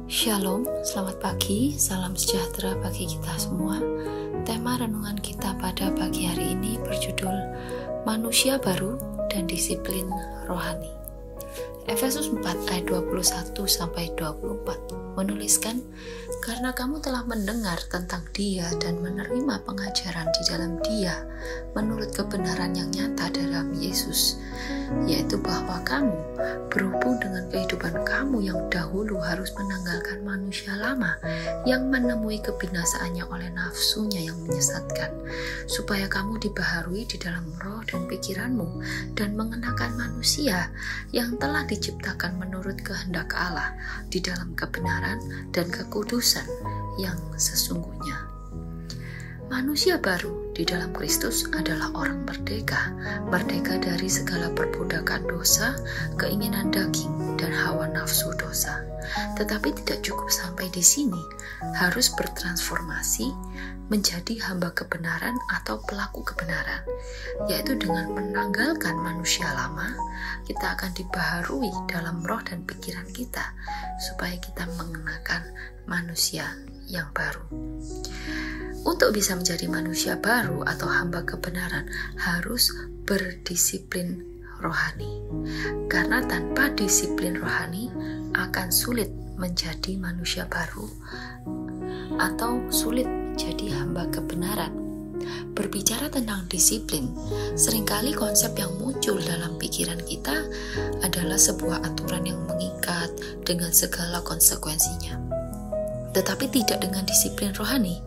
Shalom, selamat pagi, salam sejahtera bagi kita semua. Tema renungan kita pada pagi hari ini berjudul Manusia Baru dan Disiplin Rohani. Efesus 4 ayat 21-24 menuliskan, "Karena kamu telah mendengar tentang Dia dan menerima pengajaran di dalam Dia menurut kebenaran yang nyata dalam Yesus, yaitu bahwa kamu berhubung dengan kehidupan kamu yang dahulu harus menanggalkan manusia lama yang menemui kebinasaannya oleh nafsunya yang menyesatkan, supaya kamu dibaharui di dalam roh dan pikiranmu dan mengenakan manusia yang telah diciptakan menurut kehendak Allah di dalam kebenaran dan kekudusan yang sesungguhnya." Manusia baru di dalam Kristus adalah orang merdeka dari segala perbudakan dosa, keinginan daging, dan hawa nafsu dosa. Tetapi tidak cukup sampai di sini, harus bertransformasi menjadi hamba kebenaran atau pelaku kebenaran, yaitu dengan menanggalkan manusia lama, kita akan dibaharui dalam roh dan pikiran kita, supaya kita mengenakan manusia yang baru. Untuk bisa menjadi manusia baru atau hamba kebenaran harus berdisiplin rohani. Karena tanpa disiplin rohani akan sulit menjadi manusia baru atau sulit menjadi hamba kebenaran. Berbicara tentang disiplin, seringkali konsep yang muncul dalam pikiran kita adalah sebuah aturan yang mengikat dengan segala konsekuensinya. Tetapi tidak dengan disiplin rohani.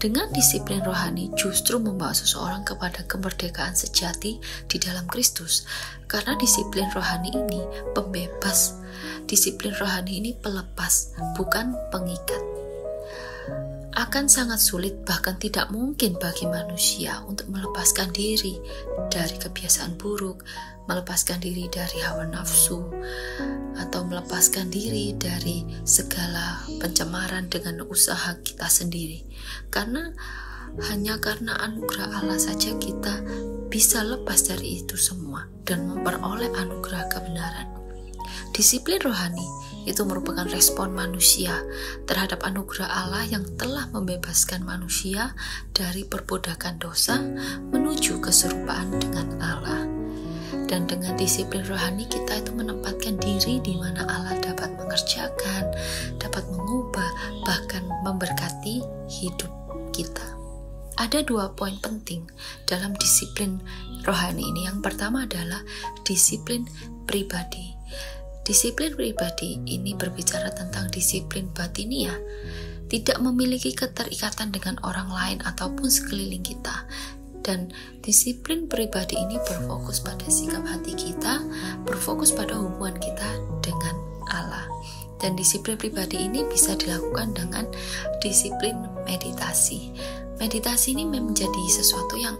Dengan disiplin rohani justru membawa seseorang kepada kemerdekaan sejati di dalam Kristus. Karena disiplin rohani ini pembebas. Disiplin rohani ini pelepas, bukan pengikat. Akan sangat sulit, bahkan tidak mungkin bagi manusia untuk melepaskan diri dari kebiasaan buruk, melepaskan diri dari hawa nafsu, atau melepaskan diri dari segala pencemaran dengan usaha kita sendiri. Hanya karena anugerah Allah saja kita bisa lepas dari itu semua dan memperoleh anugerah kebenaran. Disiplin rohani itu merupakan respon manusia terhadap anugerah Allah yang telah membebaskan manusia dari perbudakan dosa menuju keserupaan dengan Allah. Dan dengan disiplin rohani kita itu menempatkan diri di mana Allah dapat mengerjakan, dapat mengubah, bahkan memberkati hidup kita. Ada 2 poin penting dalam disiplin rohani ini. Yang pertama adalah disiplin pribadi. Disiplin pribadi ini berbicara tentang disiplin batinia, tidak memiliki keterikatan dengan orang lain ataupun sekeliling kita. Dan disiplin pribadi ini berfokus pada sikap hati kita, berfokus pada hubungan kita dengan Allah. Dan disiplin pribadi ini bisa dilakukan dengan disiplin meditasi. Meditasi ini menjadi sesuatu yang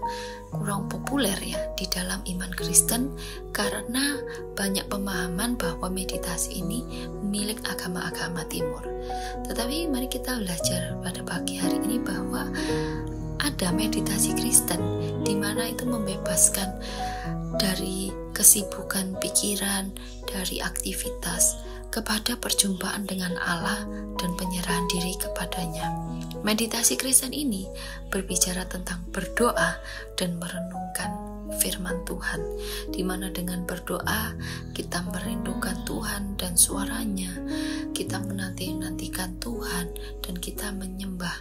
kurang populer ya di dalam iman Kristen, karena banyak pemahaman bahwa meditasi ini milik agama-agama timur. Tetapi mari kita belajar pada pagi hari ini bahwa ada meditasi Kristen di mana itu membebaskan dari kesibukan pikiran, dari aktivitas, kepada perjumpaan dengan Allah dan penyerahan diri kepadanya. Meditasi Kristen ini berbicara tentang berdoa dan merenungkan firman Tuhan, di mana dengan berdoa kita merindukan Tuhan dan suaranya, kita menanti-nantikan Tuhan, dan kita menyembah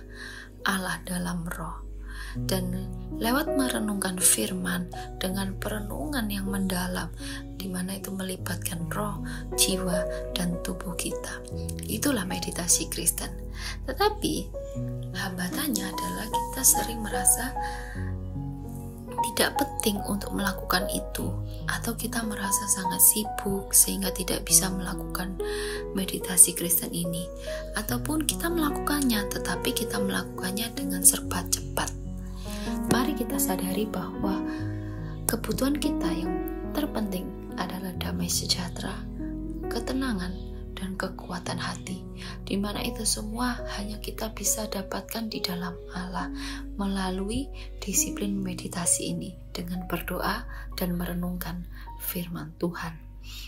Allah dalam roh. Dan lewat merenungkan firman dengan perenungan yang mendalam, di mana itu melibatkan roh, jiwa, dan tubuh kita. Itulah meditasi Kristen. Tetapi hambatannya adalah kita sering merasa tidak penting untuk melakukan itu, atau kita merasa sangat sibuk sehingga tidak bisa melakukan meditasi Kristen ini, ataupun kita melakukannya tetapi kita melakukannya dengan serba cepat. Mari kita sadari bahwa kebutuhan kita yang terpenting adalah damai sejahtera, ketenangan, dan kekuatan hati, di mana itu semua hanya kita bisa dapatkan di dalam Allah melalui disiplin meditasi ini dengan berdoa dan merenungkan firman Tuhan.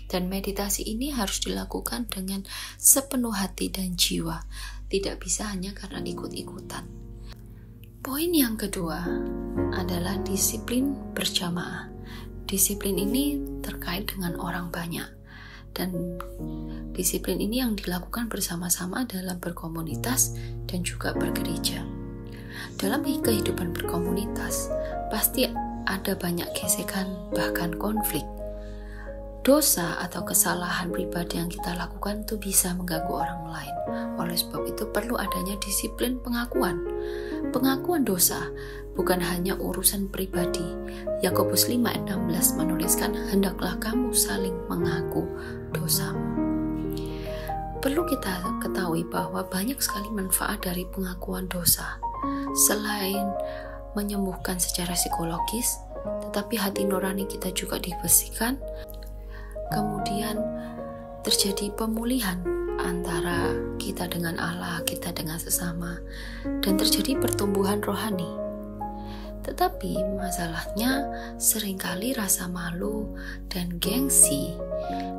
Dan meditasi ini harus dilakukan dengan sepenuh hati dan jiwa, tidak bisa hanya karena ikut-ikutan. Poin yang kedua adalah disiplin berjamaah. Disiplin ini terkait dengan orang banyak, dan disiplin ini yang dilakukan bersama-sama dalam berkomunitas dan juga bergereja. Dalam kehidupan berkomunitas, pasti ada banyak gesekan, bahkan konflik. Dosa atau kesalahan pribadi yang kita lakukan itu bisa mengganggu orang lain. Oleh sebab itu perlu adanya disiplin pengakuan. Pengakuan dosa bukan hanya urusan pribadi. Yakobus 5:16 menuliskan, hendaklah kamu saling mengaku dosamu. Perlu kita ketahui bahwa banyak sekali manfaat dari pengakuan dosa. Selain menyembuhkan secara psikologis, tetapi hati nurani kita juga dibersihkan. Kemudian terjadi pemulihan antara kita dengan Allah, kita dengan sesama, dan terjadi pertumbuhan rohani. Tetapi masalahnya seringkali rasa malu dan gengsi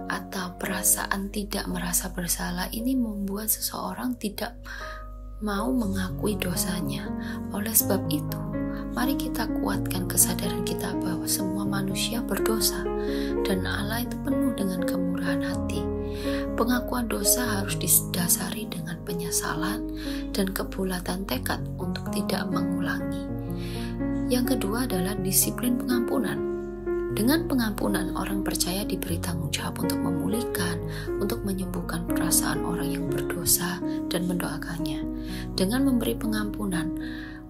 atau perasaan tidak merasa bersalah ini membuat seseorang tidak mau mengakui dosanya. Oleh sebab itu, mari kita kuatkan kesadaran kita bahwa semua manusia berdosa dan Allah itu penuh dengan kemurahan hati. Pengakuan dosa harus didasari dengan penyesalan dan kebulatan tekad untuk tidak mengulangi. Yang kedua adalah disiplin pengampunan. Dengan pengampunan, orang percaya diberi tanggung jawab untuk memulihkan, untuk menyembuhkan perasaan orang yang berdosa dan mendoakannya. Dengan memberi pengampunan,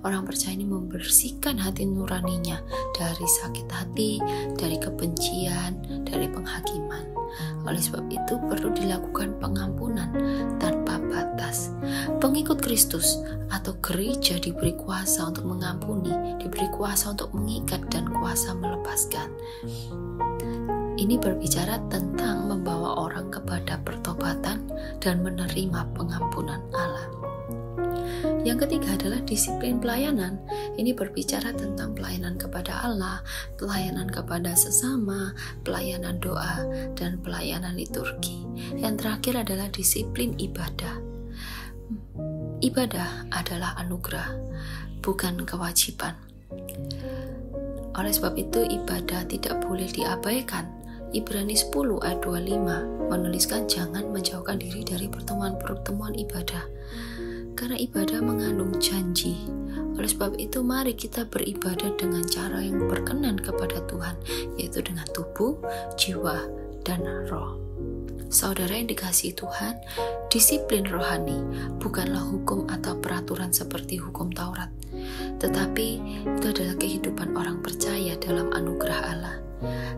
orang percaya ini membersihkan hati nuraninya dari sakit hati, dari kebencian, dari penghakiman. Oleh sebab itu perlu dilakukan pengampunan tanpa batas. Pengikut Kristus atau gereja diberi kuasa untuk mengampuni, diberi kuasa untuk mengikat dan kuasa melepaskan. Ini berbicara tentang membawa orang kepada pertobatan dan menerima pengampunan Allah. Yang ketiga adalah disiplin pelayanan. Ini berbicara tentang pelayanan kepada Allah, pelayanan kepada sesama, pelayanan doa, dan pelayanan liturgi. Yang terakhir adalah disiplin ibadah. Ibadah adalah anugerah, bukan kewajiban. Oleh sebab itu, ibadah tidak boleh diabaikan. Ibrani 10 ayat 25 menuliskan jangan menjauhkan diri dari pertemuan-pertemuan ibadah. Karena ibadah mengandung janji. Oleh sebab itu mari kita beribadah dengan cara yang berkenan kepada Tuhan, yaitu dengan tubuh, jiwa, dan roh. Saudara yang dikasihi Tuhan, disiplin rohani bukanlah hukum atau peraturan seperti hukum Taurat, tetapi itu adalah kehidupan orang percaya dalam anugerah Allah.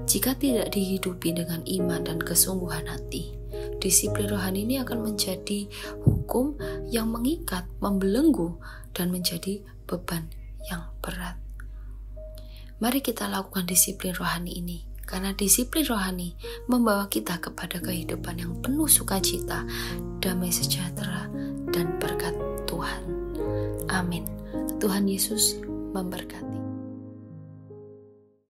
Jika tidak dihidupi dengan iman dan kesungguhan hati, disiplin rohani ini akan menjadi hukum yang mengikat, membelenggu, dan menjadi beban yang berat. Mari kita lakukan disiplin rohani ini, karena disiplin rohani membawa kita kepada kehidupan yang penuh sukacita, damai sejahtera, dan berkat Tuhan. Amin. Tuhan Yesus memberkati.